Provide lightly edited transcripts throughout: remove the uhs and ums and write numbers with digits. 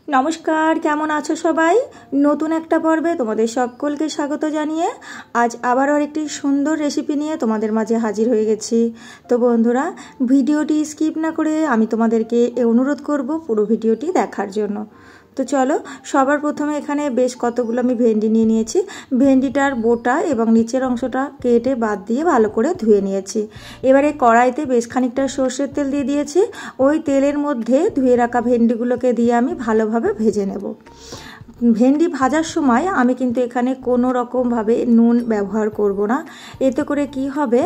নমস্কার, কেমন আছো সবাই? নতুন একটা পর্বে তোমাদের সকলকে স্বাগত জানিয়ে আজ আবারও একটি সুন্দর রেসিপি নিয়ে তোমাদের মাঝে হাজির হয়ে গেছি। তো বন্ধুরা, ভিডিওটি স্কিপ না করে আমি তোমাদেরকে অনুরোধ করব পুরো ভিডিওটি দেখার জন্য। তো চলো, সবার প্রথমে এখানে বেশ কতগুলো আমি ভেন্ডি নিয়ে নিয়েছি। ভেন্ডিটার বোটা এবং নিচের অংশটা কেটে বাদ দিয়ে ভালো করে ধুয়ে নিয়েছি। এবারে কড়াইতে বেশ খানিকটা সর্ষের তেল দিয়ে দিয়েছি। ওই তেলের মধ্যে ধুয়ে রাখা ভেন্ডিগুলোকে দিয়ে আমি ভালোভাবে ভেজে নেব। ভেন্ডি ভাজার সময় আমি কিন্তু এখানে কোনো রকমভাবে নুন ব্যবহার করব না। এতে করে কি হবে,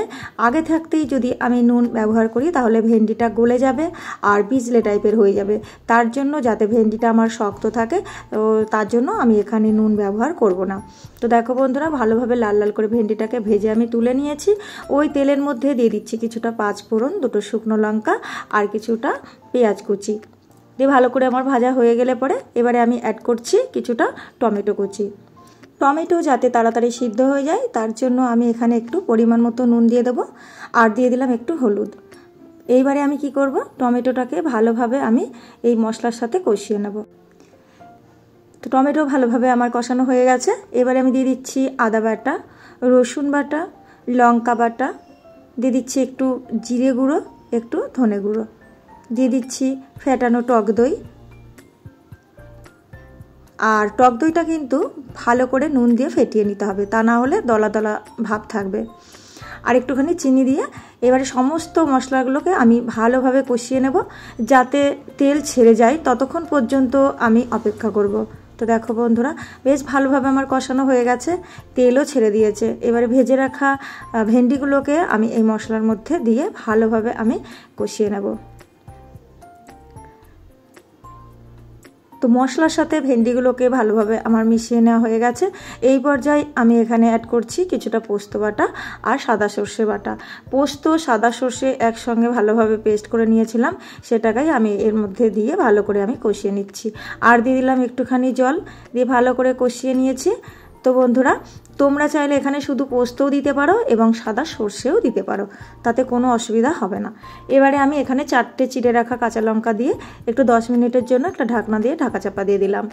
আগে থাকতেই যদি আমি নুন ব্যবহার করি তাহলে ভেন্ডিটা গলে যাবে আর পিছলে টাইপের হয়ে যাবে। তার জন্য যাতে ভেন্ডিটা আমার শক্ত থাকে, তো তার জন্য আমি এখানে নুন ব্যবহার করব না। তো দেখো বন্ধুরা, ভালোভাবে লাল লাল করে ভেন্ডিটাকে ভেজে আমি তুলে নিয়েছি। ওই তেলের মধ্যে দিয়ে দিচ্ছি কিছুটা পাঁচফোড়ন, দুটো শুকনো লঙ্কা আর কিছুটা পেঁয়াজ কুচি দিয়ে ভালো করে আমার ভাজা হয়ে গেলে পরে এবারে আমি অ্যাড করছি কিছুটা টমেটো কুচি। টমেটো যাতে তাড়াতাড়ি সিদ্ধ হয়ে যায় তার জন্য আমি এখানে একটু পরিমাণ মতো নুন দিয়ে দেবো আর দিয়ে দিলাম একটু হলুদ। এইবারে আমি কি করব, টমেটোটাকে ভালোভাবে আমি এই মশলার সাথে কষিয়ে নেব। তো টমেটো ভালোভাবে আমার কষানো হয়ে গেছে। এবারে আমি দিয়ে দিচ্ছি আদা বাটা, রসুন বাটা, লঙ্কা বাটা, দিয়ে দিচ্ছি একটু জিরে গুঁড়ো, একটু ধনে গুঁড়ো, দিয়ে দিচ্ছি ফেটানো টক দই। আর টক দইটা কিন্তু ভালো করে নুন দিয়ে ফেটিয়ে নিতে হবে, তা না হলে দলা দলা ভাব থাকবে। আর একটুখানি চিনি দিয়ে এবারে সমস্ত মশলাগুলোকে আমি ভালোভাবে কষিয়ে নেব যাতে তেল ছেড়ে যায়, ততক্ষণ পর্যন্ত আমি অপেক্ষা করব। তো দেখো বন্ধুরা, বেশ ভালোভাবে আমার কষানো হয়ে গেছে, তেলও ছেড়ে দিয়েছে। এবারে ভেজে রাখা ভেন্ডিগুলোকে আমি এই মশলার মধ্যে দিয়ে ভালোভাবে আমি কষিয়ে নেব। তো মশলার সাথে ভেন্ডিগুলোকে ভালোভাবে আমার মিশিয়ে নেওয়া হয়ে গেছে। এই পর্যায়ে আমি এখানে অ্যাড করছি কিছুটা পোস্ত বাটা আর সাদা সর্ষে বাটা। পোস্ত সাদা সর্ষে একসঙ্গে ভালোভাবে পেস্ট করে নিয়েছিলাম, সেটাকেই আমি এর মধ্যে দিয়ে ভালো করে আমি কষিয়ে নিচ্ছি। আর দিয়ে দিলাম একটুখানি জল, দিয়ে ভালো করে কষিয়ে নিয়েছি। তো বন্ধুরা, তোমরা চাইলে এখানে শুধু পোস্তও দিতে পারো এবং সাদা সর্ষেও দিতে পারো, তাতে কোনো অসুবিধা হবে না। এবারে আমি এখানে 4টে চিড়ে রাখা কাঁচা লঙ্কা দিয়ে একটু 10 মিনিটের জন্য একটা ঢাকনা দিয়ে ঢাকা চাপা দিয়ে দিলাম।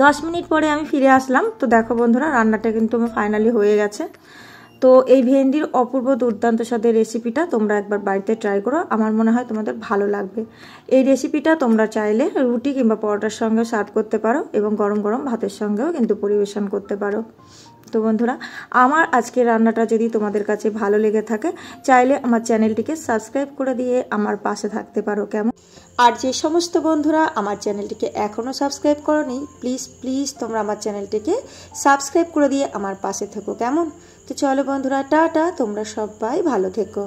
10 মিনিট পরে আমি ফিরে আসলাম। তো দেখো বন্ধুরা, রান্নাটা কিন্তু আমার ফাইনালি হয়ে গেছে। তো এই ভেন্ডির অপূর্ব দুর্দান্ত স্বাদের রেসিপিটা তোমরা একবার বাড়িতে ট্রাই করো, আমার মনে হয় তোমাদের ভালো লাগবে। এই রেসিপিটা তোমরা চাইলে রুটি কিংবা পরোটার সঙ্গে সার্ভ করতে পারো এবং গরম গরম ভাতের সঙ্গেও কিন্তু পরিবেশন করতে পারো। তো বন্ধুরা, আমার আজকের রান্নাটা যদি তোমাদের কাছে ভালো লেগে থাকে, চাইলে আমার চ্যানেলটিকে সাবস্ক্রাইব করে দিয়ে আমার পাশে থাকতে পারো, কেমন? আর যে সমস্ত বন্ধুরা আমার চ্যানেলটিকে এখনও সাবস্ক্রাইব করোনি, প্লিজ প্লিজ তোমরা আমার চ্যানেলটিকে সাবস্ক্রাইব করে দিয়ে আমার পাশে থেকো, কেমন? তো চলো বন্ধুরা, টাটা, তোমরা সবাই ভালো থেকো।